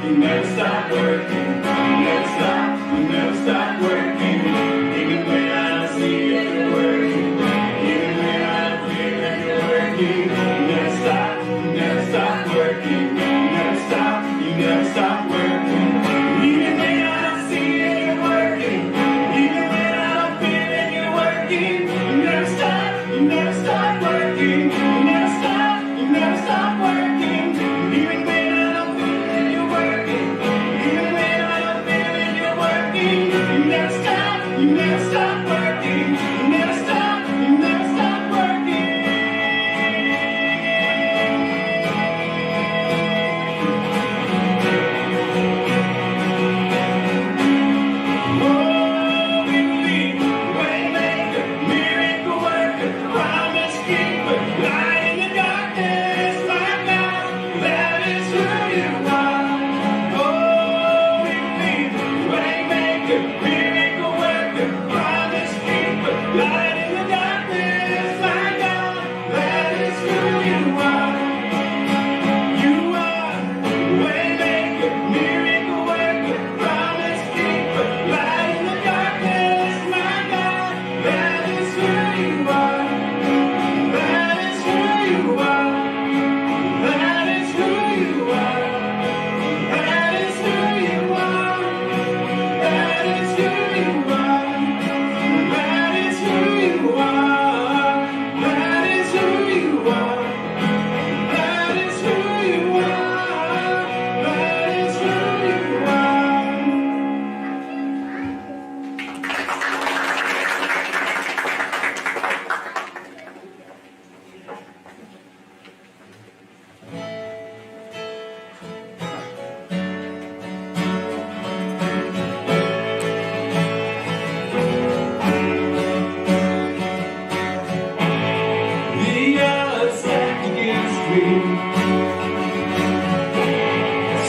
Never stop working, never stop, never stop.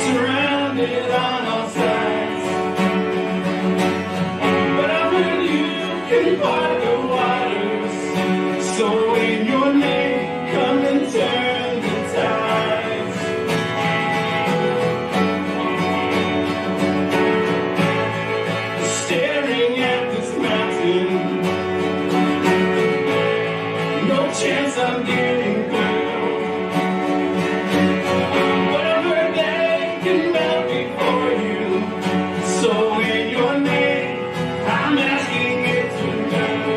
Surrounded on all sides, but I heard you can part the waters. So in your name, come and turn the tides. Staring at this mountain, no chance I'm getting through. So in your name, I'm asking it to move.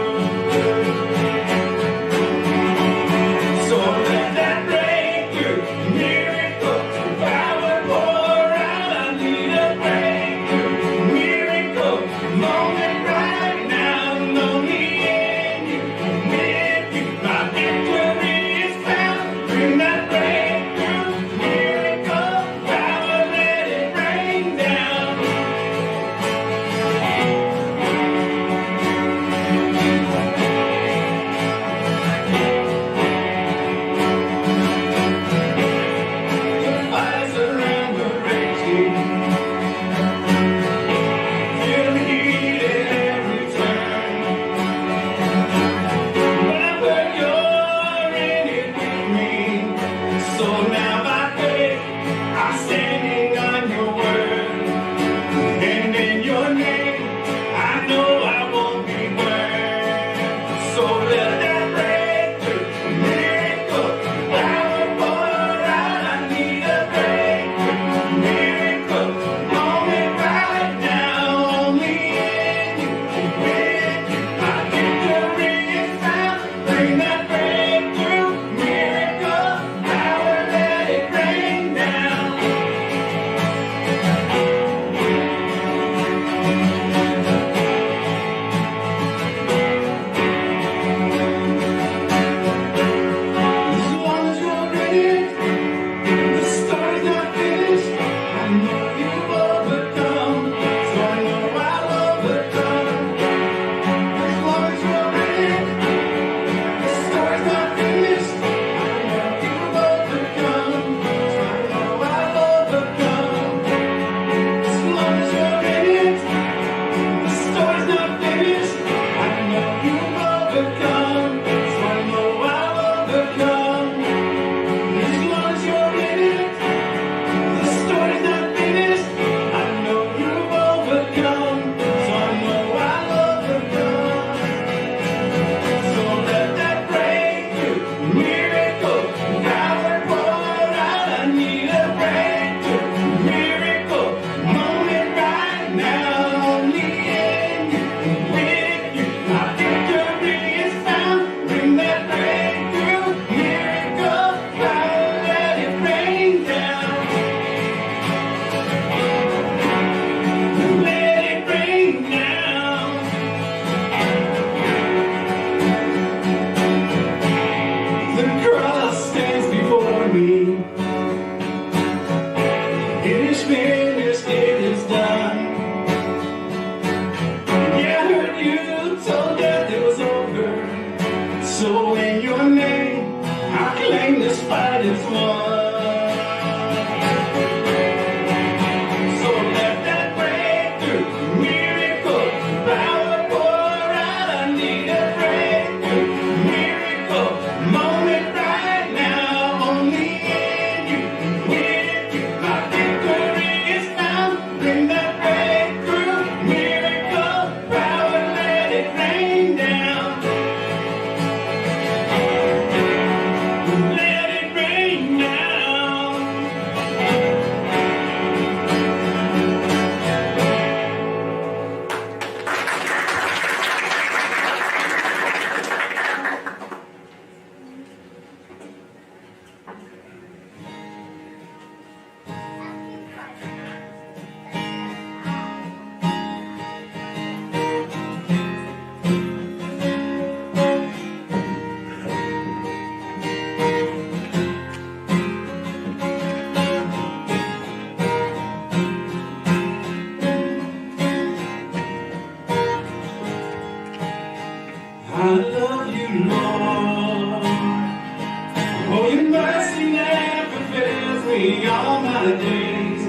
my days.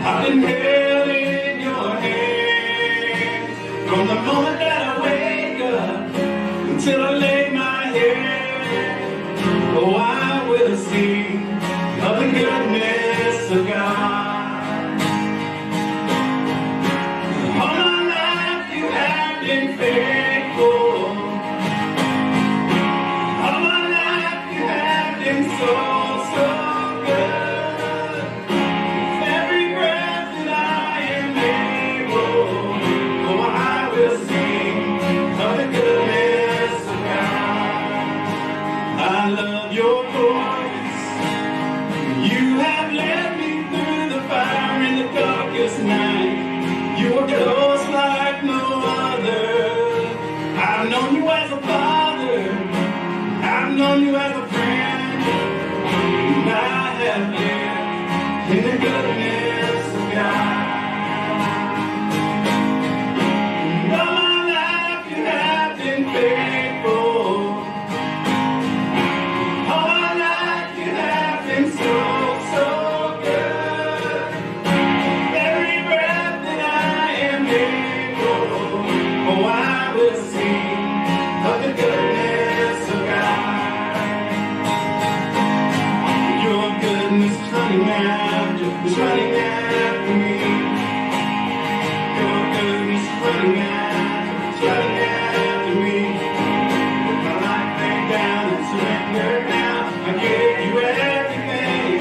I've been held in your hand from the moment that I wake up until I lay my head. Oh, I will sing of the goodness of God. All my life you have been faithful. All my life you have been so good. With every breath that I am able, oh, I will sing of the goodness of God. I love your voice. You have led me through the fire in the darkest night. You are close like no other. I've known you as a father. I've known you as a friend. And I have lived in the goodness of God. And all my life you have been faithful. All my life you have been so good. Every breath that I am able, oh, I will sing of the goodness of God. Your goodness is running after me. Your goodness is running after me. With my life laid down and surrendered now, I give you everything.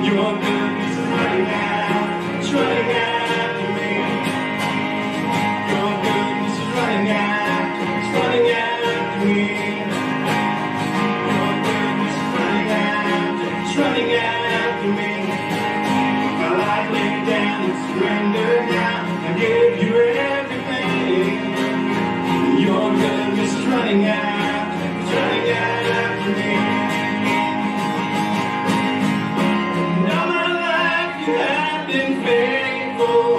Your goodness is running after me. Your goodness is running after me. Your goodness is running after me. With my life laid down and surrendered now, I give you everything. Your goodness is running after me. And all my life you have been faithful.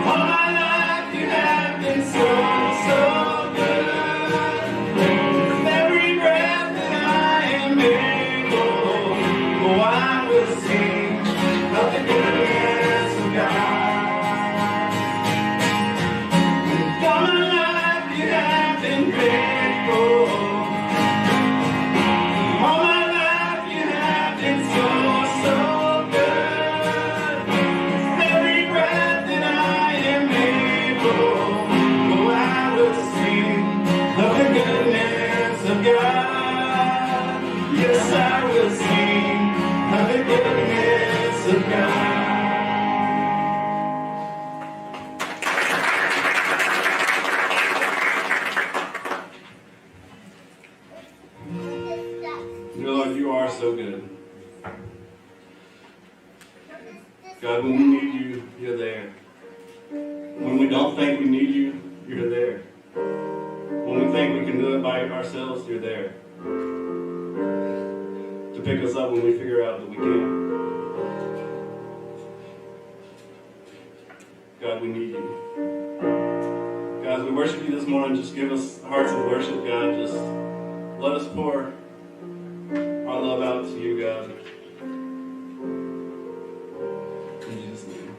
All my life you have been so good. With every breath that I am able, oh, I will sing of the goodness of God. And all my life you have been faithful. All my life you have been so good. With every breath that I am able, oh, I will sing of the goodness of God. Yes, I will sing of the goodness of God. Lord, you are so good. God, when we need you, you're there. When we don't think we need you, you're there. When we think we can do it by ourselves, you're there. To pick us up when we figure out that we can't. God, we need you. God, as we worship you this morning, just give us hearts of worship, God. Just let us pour our love out to you, God. In Jesus' name.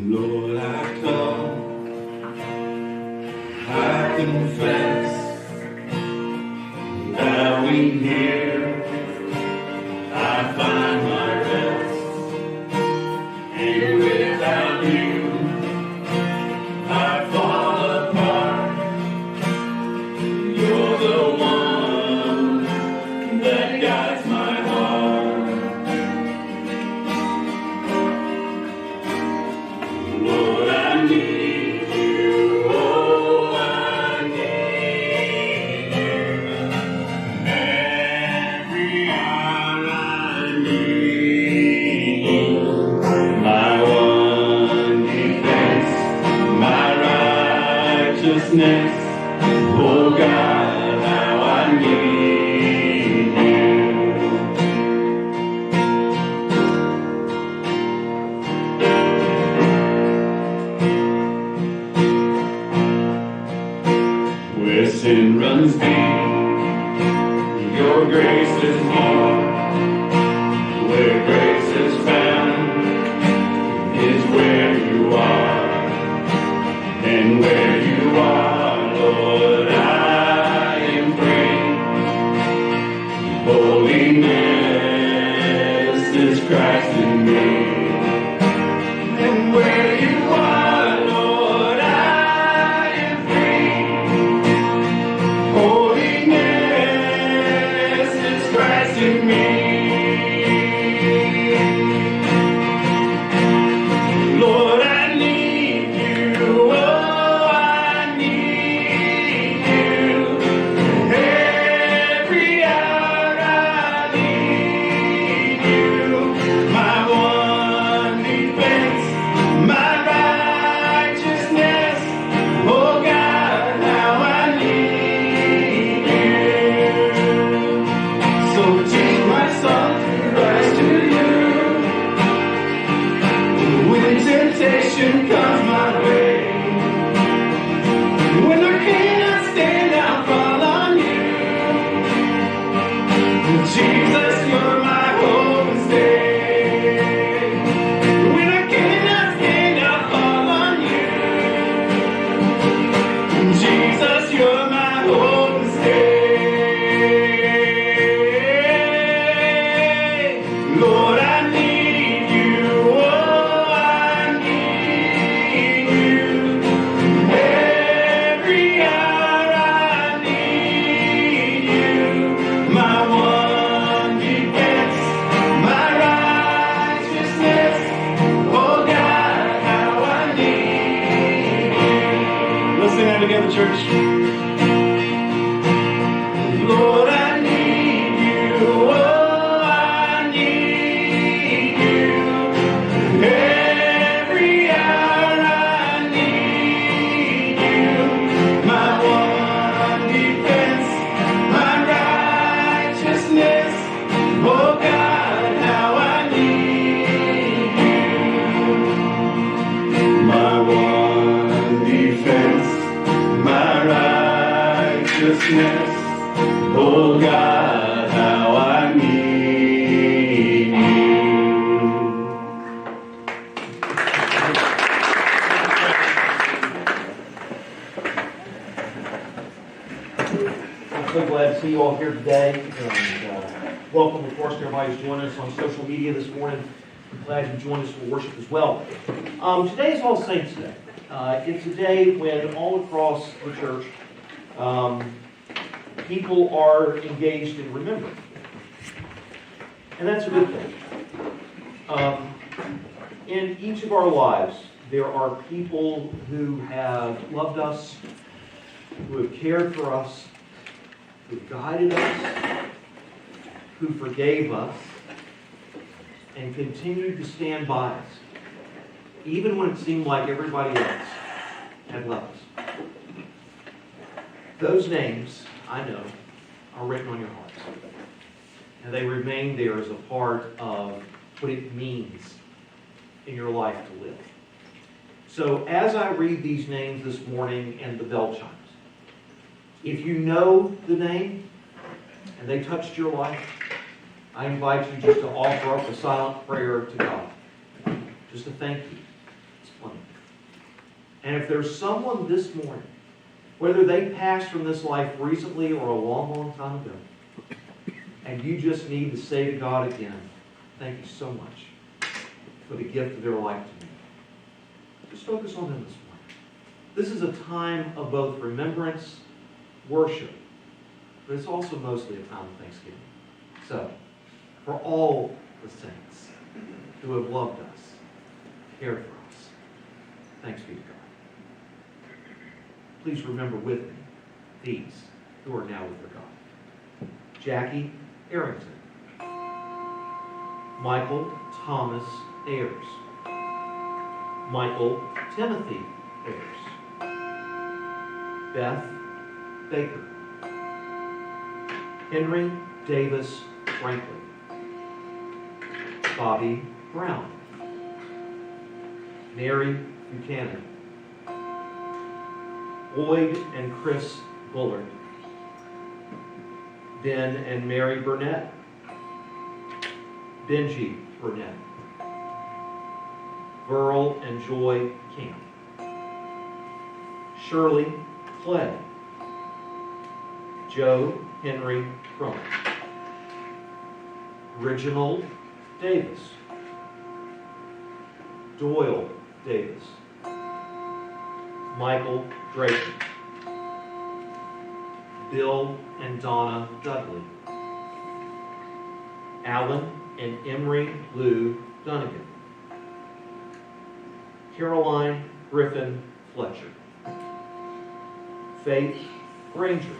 Lord, I come, I confess, bowing here, I find my rest, and without you, I fall apart. You're the one that guides my heart. Lord, I need you, oh, I need you. Every hour I need you. My one defense, my righteousness, oh God, I oceans deep. Your grace is more. Where grace is found is where you are. And where you are, Lord, I am free. Holiness is Christ in me. And where you are, Lord, I am free. Holiness is Christ in me. Lord, I need you. Oh, I need you. Every hour I need you. My one defense, my righteousness. Oh God, how I need you. So teach my soul to rise to you. When temptation comes my way, when I cannot stand, I'll fall on you. Jesus, you're my hope and stay. When I cannot stand, I'll fall on you. Jesus, you're my hope and stay. Lord, I need you. Oh, I need you. Every hour I need you. My one defense, my righteousness. Oh God, how I need you. Let's sing that together, church. Lord, I need you. Oh, I need you. Every hour I need you. My one defense, my righteousness. Oh God, how I need you. My one defense, my righteousness. Oh God, how I need you. I'm so glad to see you all here today, and welcome, of course, to everybody who's joining us on social media this morning. I'm glad you joined us for worship as well. Today is All Saints Day. It's a day when all across the church, people are engaged in remembering. And that's a good thing. In each of our lives, there are people who have loved us, who have cared for us, who guided us, who forgave us, and continued to stand by us, even when it seemed like everybody else had left us. Those names, I know, are written on your hearts. And they remain there as a part of what it means in your life to live. So as I read these names this morning and the bell chimes, if you know the name and they touched your life, I invite you just to offer up a silent prayer to God. Just to thank you. It's plenty. And if there's someone this morning, whether they passed from this life recently or a long, long time ago, and you just need to say to God again, thank you so much for the gift of their life to me. Just focus on them this morning. This is a time of both remembrance, worship, but it's also mostly a time of thanksgiving. So, for all the saints who have loved us, cared for us, thanks be to God. Please remember with me these who are now with their God. Jackie Arrington, Michael Thomas Ayers, Michael Timothy Ayers, Beth Baker, Henry Davis Franklin, Bobby Brown, Mary Buchanan, Boyd and Chris Bullard, Ben and Mary Burnett, Benji Burnett, Verl and Joy Camp, Shirley Clay, Joe Henry Crump, Reginald Davis, Doyle Davis, Michael Drayton, Bill and Donna Dudley, Alan and Emery Lou Dunnigan, Caroline Griffin Fletcher, Faith Granger,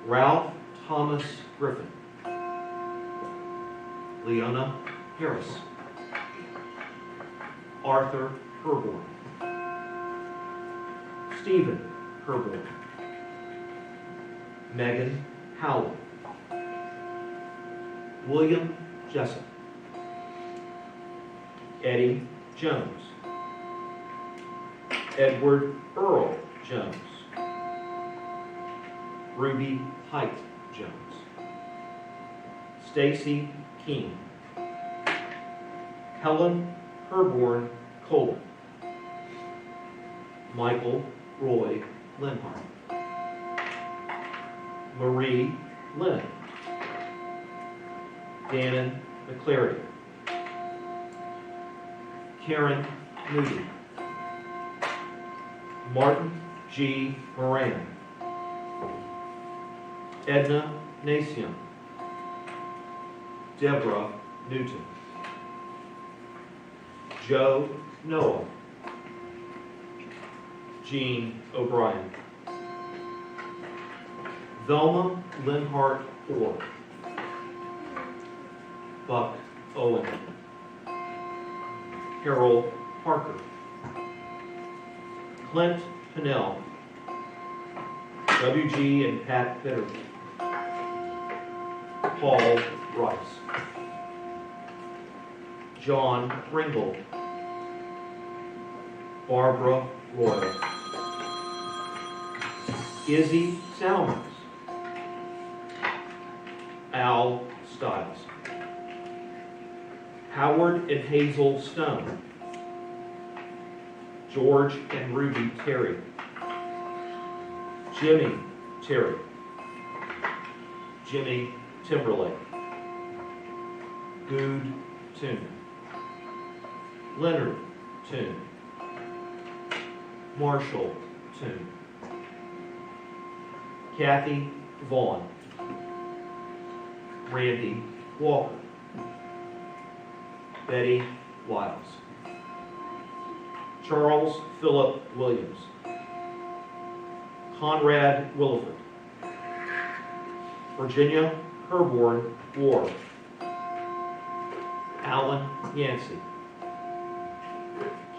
Ralph Thomas Griffin, Leona Harris, Arthur Herborn, Stephen Herborn, Megan Howell, William Jessup, Eddie Jones, Edward Earl Jones, Ruby Height Jones, Stacy King, Helen Herborn Coleman, Michael Roy Linhart, Marie Lennon, Dannon McClary, Karen Moody, Martin G. Moran, Edna Nacion, Deborah Newton, Joe Noah, Jean O'Brien, Velma Linhart Orr, Buck Owen, Harold Parker, Clint Pinnell, W.G. and Pat Bitter, Paul Rice, John Ringgold, Barbara Royal, Izzy Salmons, Al Stiles, Howard and Hazel Stone, George and Ruby Terry, Jimmy Terry, Jimmy Timberlake, Good Toon, Leonard Toon, Marshall Toon, Kathy Vaughn, Randy Walker, Betty Wiles, Charles Philip Williams, Conrad Williford, Virginia Herborn Ward, Alan Yancey,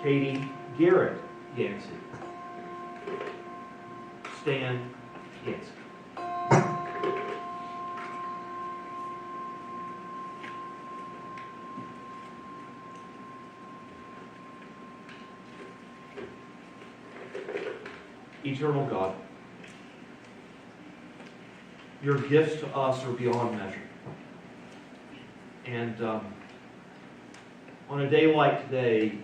Katie Garrett Yancey, Stan Yancey. Eternal God, your gifts to us are beyond measure. And on a day like today,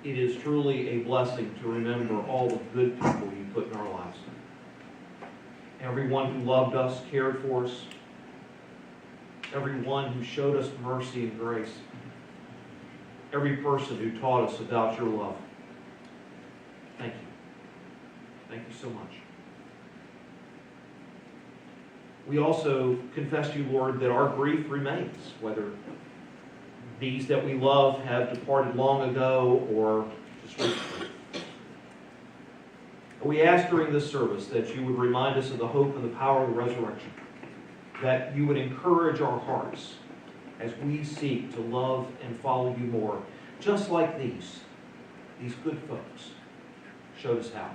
it is truly a blessing to remember all the good people you put in our lives. Everyone who loved us, cared for us, everyone who showed us mercy and grace, every person who taught us about your love. Thank you. Thank you so much. We also confess to you, Lord, that our grief remains, whether these that we love have departed long ago or just recently. We ask during this service that you would remind us of the hope and the power of the resurrection, that you would encourage our hearts as we seek to love and follow you more, just like these good folks showed us how.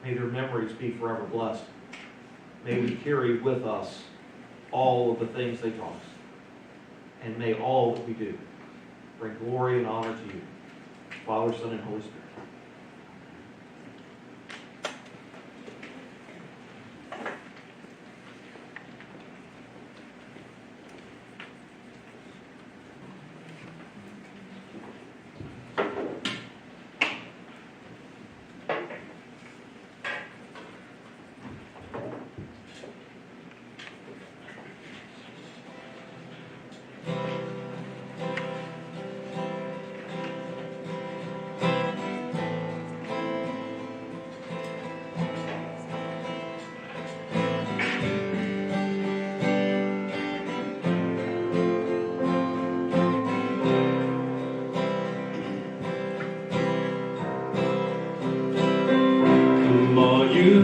May their memories be forever blessed. May we carry with us all of the things they taught us. And may all that we do bring glory and honor to you, Father, Son, and Holy Spirit.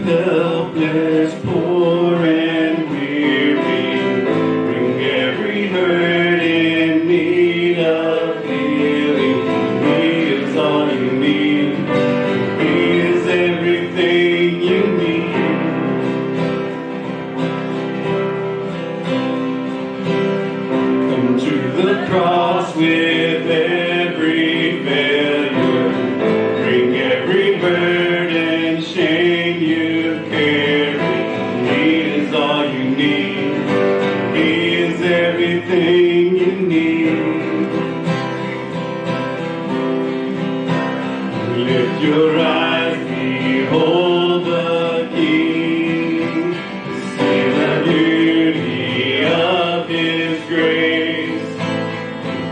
helpless, poor and weary. Bring every hurt in need of healing. He is all you need. He is everything you need. Come to the cross with every failure. Bring every burden, shame you carry. He is all you need. He is everything you need. Lift your eyes, behold the King. See the beauty of His grace.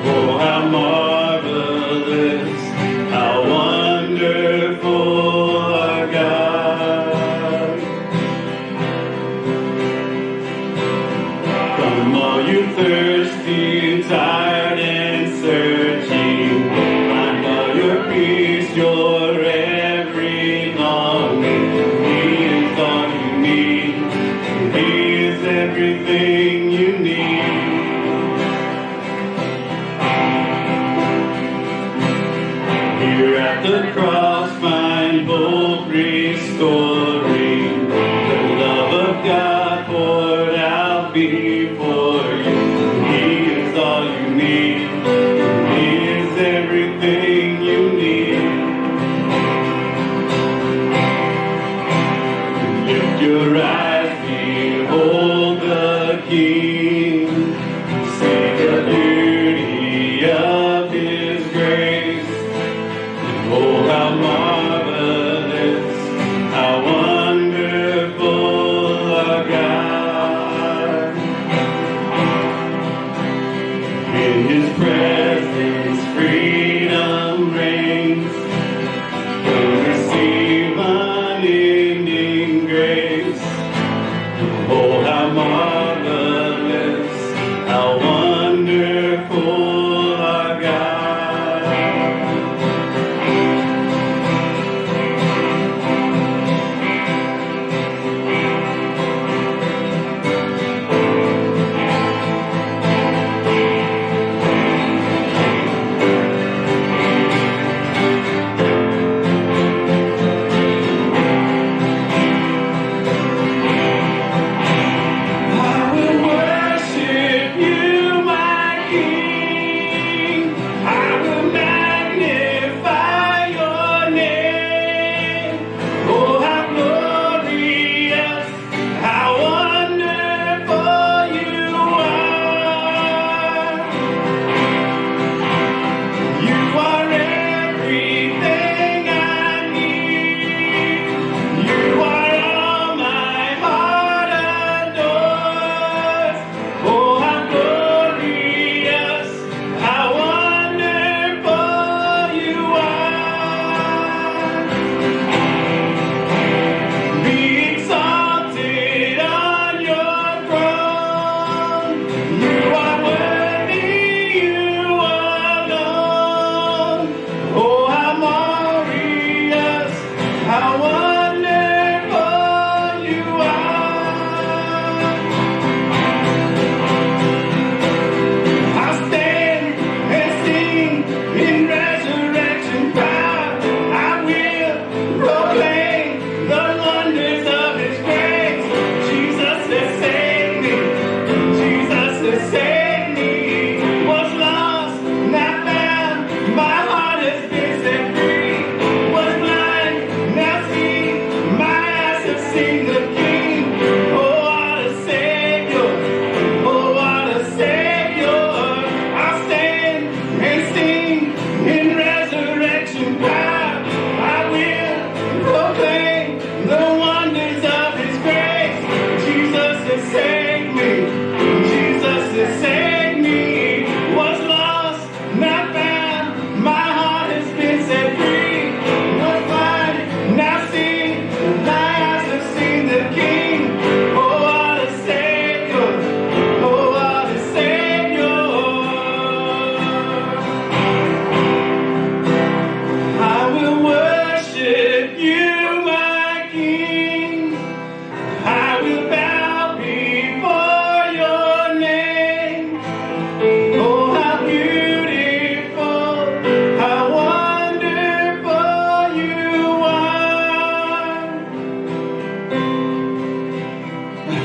Oh, how marvelous, how wonderful our God. Come all you thirsty, tired and searching, find all your peace, your every longing. He is all you need. He is everything you need. Here at the cross, find hope restoring, the love of God poured out before you. He is all you need. He is everything you need. Lift your eyes, behold the King. See the beauty of His grace. Oh, how marvelous, how wonderful our God. In His presence, freedom reigns. Come receive unending grace. Oh, how marvelous, how wonderful our God.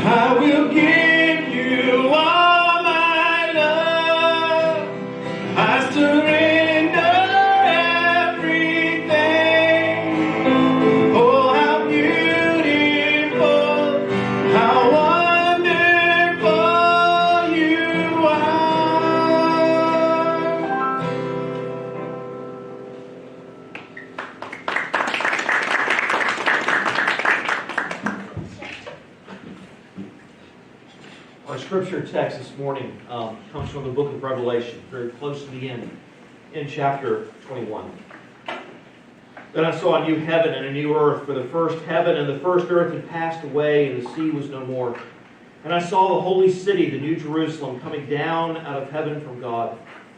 I will give you all my love. I surrender everything. Oh, how beautiful, how wonderful you are. Our scripture text this morning comes from the book of Revelation, very close to the end, in chapter 21. Then I saw a new heaven and a new earth, for the first heaven and the first earth had passed away, and the sea was no more. And I saw the holy city, the new Jerusalem, coming down out of heaven from God,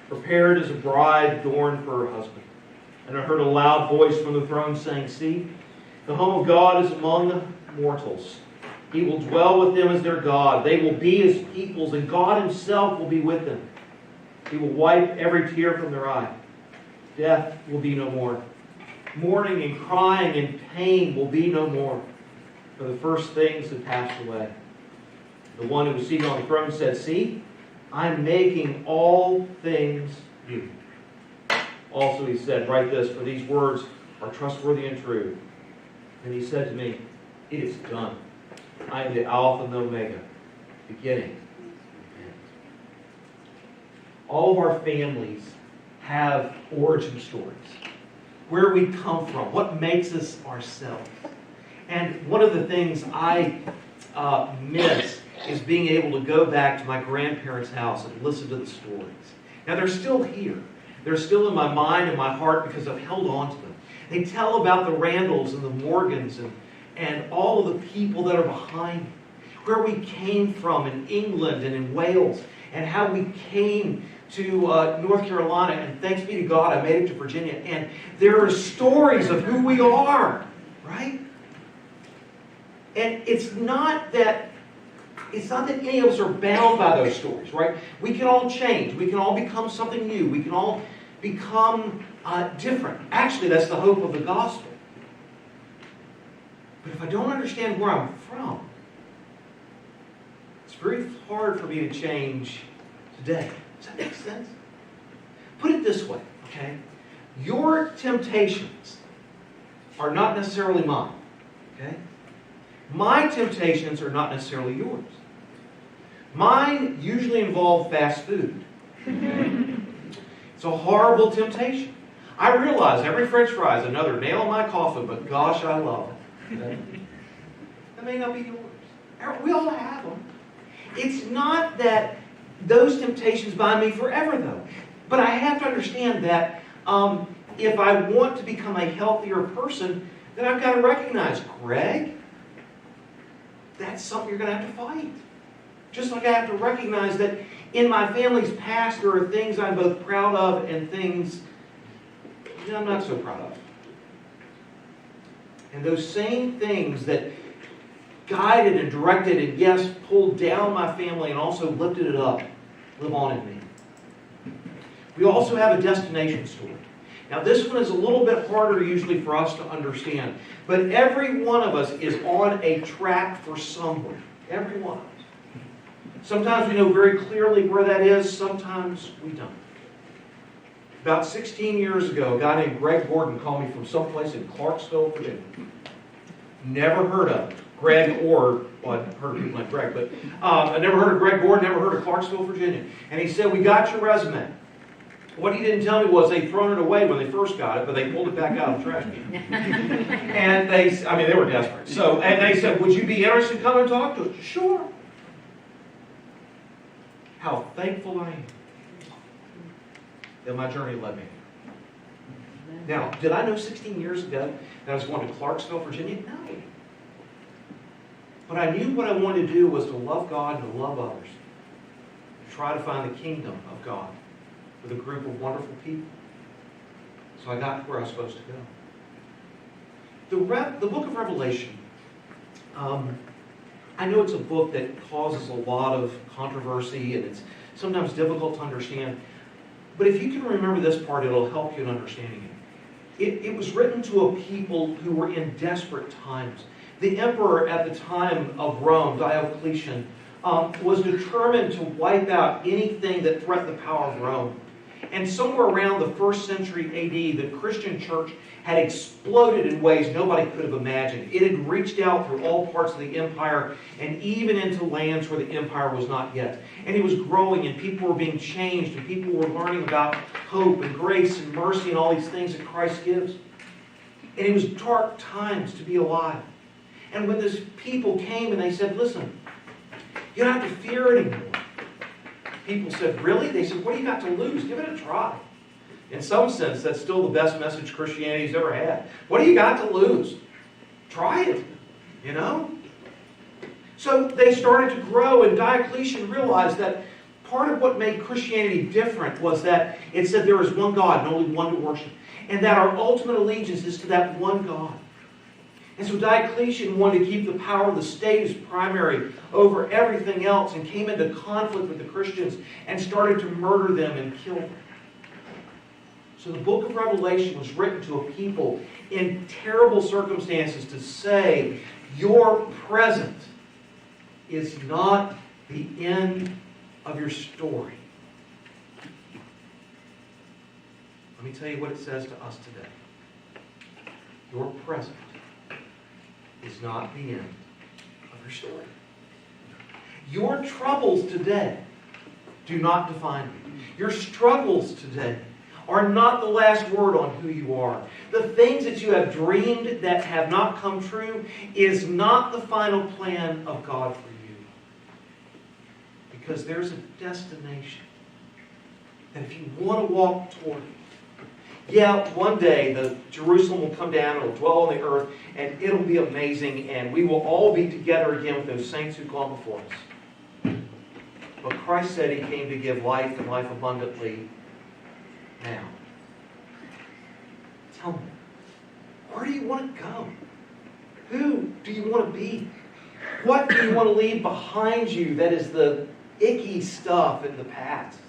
prepared as a bride adorned for her husband. And I heard a loud voice from the throne saying, "See, the home of God is among mortals. He will dwell with them as their God. They will be his peoples, and God himself will be with them. He will wipe every tear from their eye. Death will be no more. Mourning and crying and pain will be no more, for the first things have passed away." The one who was seated on the throne said, "See, I am making all things new." Also he said, "Write this, for these words are trustworthy and true." And he said to me, "It is done. I am the Alpha and the Omega, beginning and end." All of our families have origin stories. Where we come from, what makes us ourselves. And one of the things I miss is being able to go back to my grandparents' house and listen to the stories. Now they're still here. They're still in my mind and my heart because I've held on to them. They tell about the Randalls and the Morgans and all of the people that are behind me. Where we came from in England and in Wales, and how we came to North Carolina, and thanks be to God I made it to Virginia. And there are stories of who we are, right? And it's not that any of us are bound by those stories, right? We can all change. We can all become something new. We can all become different. Actually, that's the hope of the gospel. But if I don't understand where I'm from, it's very hard for me to change today. Does that make sense? Put it this way, okay? Your temptations are not necessarily mine, okay? My temptations are not necessarily yours. Mine usually involve fast food. It's a horrible temptation. I realize every French fry is another nail in my coffin, but gosh, I love it. Okay? That may not be yours. We all have them. It's not that those temptations bind me forever, though. But I have to understand that if I want to become a healthier person, then I've got to recognize, Greg, that's something you're going to have to fight. Just like I have to recognize that in my family's past, there are things I'm both proud of and things that I'm not so proud of. And those same things that guided and directed and, yes, pulled down my family and also lifted it up, live on in me. We also have a destination story. Now, this one is a little bit harder usually for us to understand, but every one of us is on a track for somewhere. Every one of us. Sometimes we know very clearly where that is, sometimes we don't. About 16 years ago, a guy named Greg Gordon called me from someplace in Clarksville, Virginia. Never heard of Greg or, well, I've heard of people like Greg, but I never heard of Greg Gordon, never heard of Clarksville, Virginia. And he said, "We got your resume." What he didn't tell me was they'd thrown it away when they first got it, but they pulled it back out of the trash can. And they were desperate. So, and they said, "Would you be interested in coming and talk to us?" Sure. How thankful I am that my journey led me. Now, did I know 16 years ago that I was going to Clarksville, Virginia? No. But I knew what I wanted to do was to love God and to love others. To try to find the kingdom of God with a group of wonderful people. So I got to where I was supposed to go. The book of Revelation, I know it's a book that causes a lot of controversy and it's sometimes difficult to understand. But if you can remember this part, it'll help you in understanding it. It was written to a people who were in desperate times. The emperor at the time of Rome, Diocletian, was determined to wipe out anything that threatened the power of Rome. And somewhere around the 1st century AD, the Christian church had exploded in ways nobody could have imagined. It had reached out through all parts of the empire and even into lands where the empire was not yet. And it was growing, and people were being changed, and people were learning about hope and grace and mercy and all these things that Christ gives. And it was dark times to be alive. And when these people came and they said, listen, you don't have to fear anymore. People said, really? They said, what do you got to lose? Give it a try. In some sense, that's still the best message Christianity's ever had. What do you got to lose? Try it, you know? So they started to grow, and Diocletian realized that part of what made Christianity different was that it said there is one God and only one to worship, and that our ultimate allegiance is to that one God. And so Diocletian wanted to keep the power of the state as primary over everything else, and came into conflict with the Christians and started to murder them and kill them. So the book of Revelation was written to a people in terrible circumstances to say, your present is not the end of your story. Let me tell you what it says to us today. Your present is not the end of your story. Your troubles today do not define you. Your struggles today are not the last word on who you are. The things that you have dreamed that have not come true is not the final plan of God for you. Because there's a destination that if you want to walk toward, yeah, one day the Jerusalem will come down, it'll dwell on the earth, and it'll be amazing, and we will all be together again with those saints who've gone before us. But Christ said He came to give life and life abundantly now. Tell me, where do you want to go? Who do you want to be? What do you want to leave behind you that is the icky stuff in the past?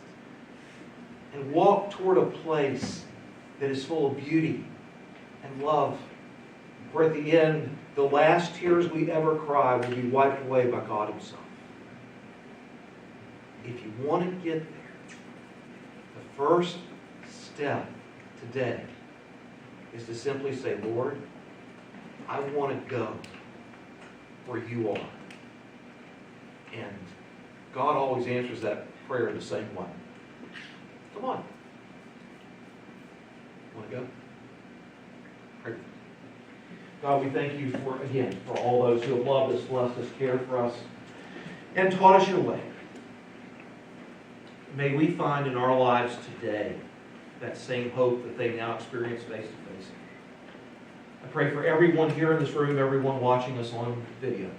And walk toward a place that is full of beauty and love, where at the end, the last tears we ever cry will be wiped away by God Himself. If you want to get there, the first step today is to simply say, Lord, I want to go where you are. And God always answers that prayer the same way. Come on. Want to go? Pray. God, we thank you for all those who have loved us, blessed us, cared for us, and taught us your way. May we find in our lives today that same hope that they now experience face to face. I pray for everyone here in this room, everyone watching us on video,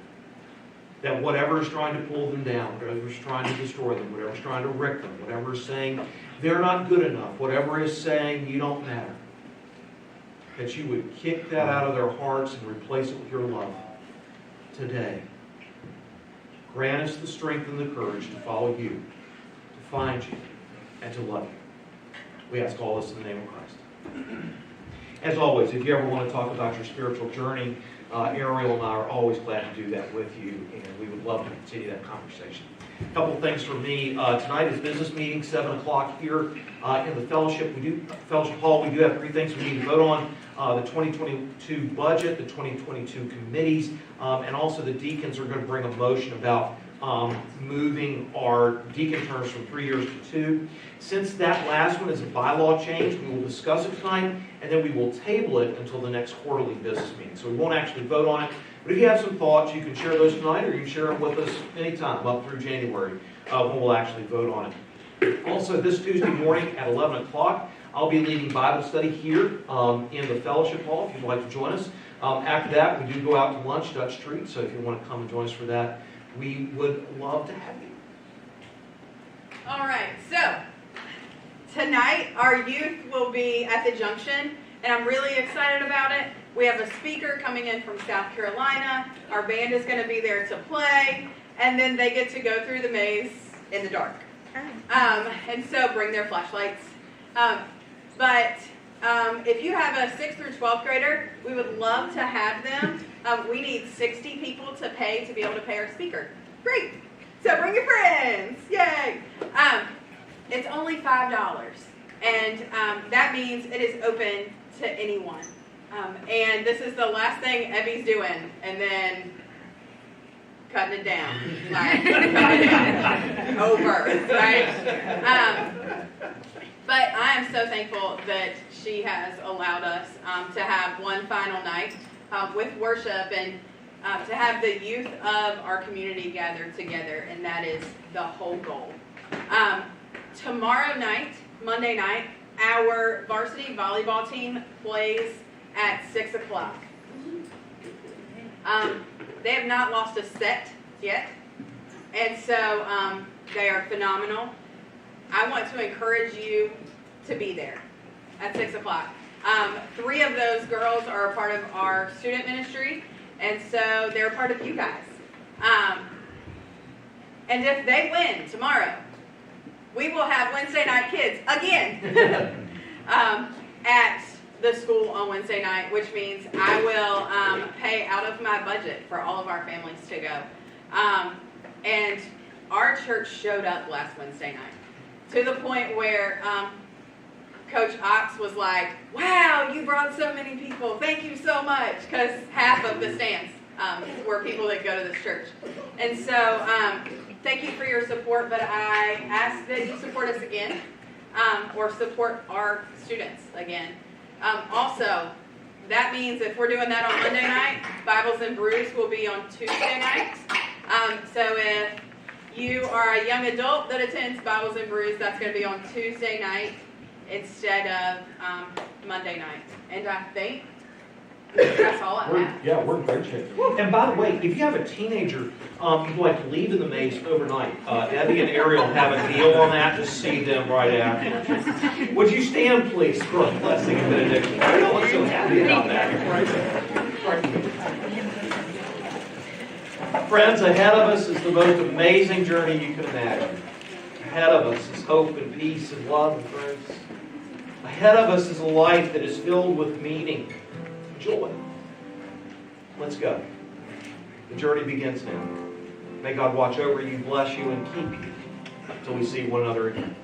that whatever is trying to pull them down, whatever is trying to destroy them, whatever is trying to wreck them, whatever is saying they're not good enough, whatever is saying you don't matter, that you would kick that out of their hearts and replace it with your love today. Grant us the strength and the courage to follow you, to find you, and to love you. We ask all this in the name of Christ. As always, if you ever want to talk about your spiritual journey, Ariel and I are always glad to do that with you, and we would love to continue that conversation. A couple things for me. Tonight is business meeting, 7 o'clock here in the fellowship. Fellowship Hall. We do have 3 things we need to vote on. The 2022 budget, the 2022 committees, and also the deacons are going to bring a motion about moving our deacon terms from 3 years to 2. Since that last one is a bylaw change, we will discuss it tonight, and then we will table it until the next quarterly business meeting. So we won't actually vote on it. But if you have some thoughts, you can share those tonight, or you can share them with us anytime up through January when we'll actually vote on it. Also, this Tuesday morning at 11 o'clock, I'll be leading Bible study here in the fellowship hall if you'd like to join us. After that, we do go out to lunch, Dutch Treat, so if you want to come and join us for that, we would love to have you. All right, so tonight our youth will be at the Junction, and I'm really excited about it. We have a speaker coming in from South Carolina. Our band is going to be there to play, and then they get to go through the maze in the dark. And so bring their flashlights. But if you have a 6th through 12th grader, we would love to have them. We need 60 people to pay to be able to pay our speaker. Great. So bring your friends. Yay. It's only $5. And that means it is open to anyone. And this is the last thing Evie's doing. And then cutting it down. Like, cutting it down. Over. Right? But I am so thankful that she has allowed us to have one final night with worship and to have the youth of our community gathered together, and that is the whole goal. Tomorrow night, Monday night, our varsity volleyball team plays at 6 o'clock. They have not lost a set yet, and so they are phenomenal. I want to encourage you to be there at 6 o'clock. 3 of those girls are a part of our student ministry, and so they're a part of you guys. And if they win tomorrow, we will have Wednesday night kids again at the school on Wednesday night, which means I will pay out of my budget for all of our families to go. And our church showed up last Wednesday night to the point where Coach Ox was like, wow, you brought so many people. Thank you so much, because half of the stands were people that go to this church. And so thank you for your support, but I ask that you support us again or support our students again. Also, that means if we're doing that on Monday night, Bibles and Brews will be on Tuesday night. So if you are a young adult that attends Bibles and Brews, that's going to be on Tuesday night instead of Monday night. And I think that's all I have. Yeah, we're in great shape. And by the way, if you have a teenager you'd like to leave in the maze overnight, Abby and Ariel have a deal on that to see them right after. Would you stand, please, for a blessing and benediction? Ariel is so happy about that. Friends, ahead of us is the most amazing journey you can imagine. Ahead of us is hope and peace and love and grace. Ahead of us is a life that is filled with meaning, joy. Let's go. The journey begins now. May God watch over you, bless you, and keep you until we see one another again.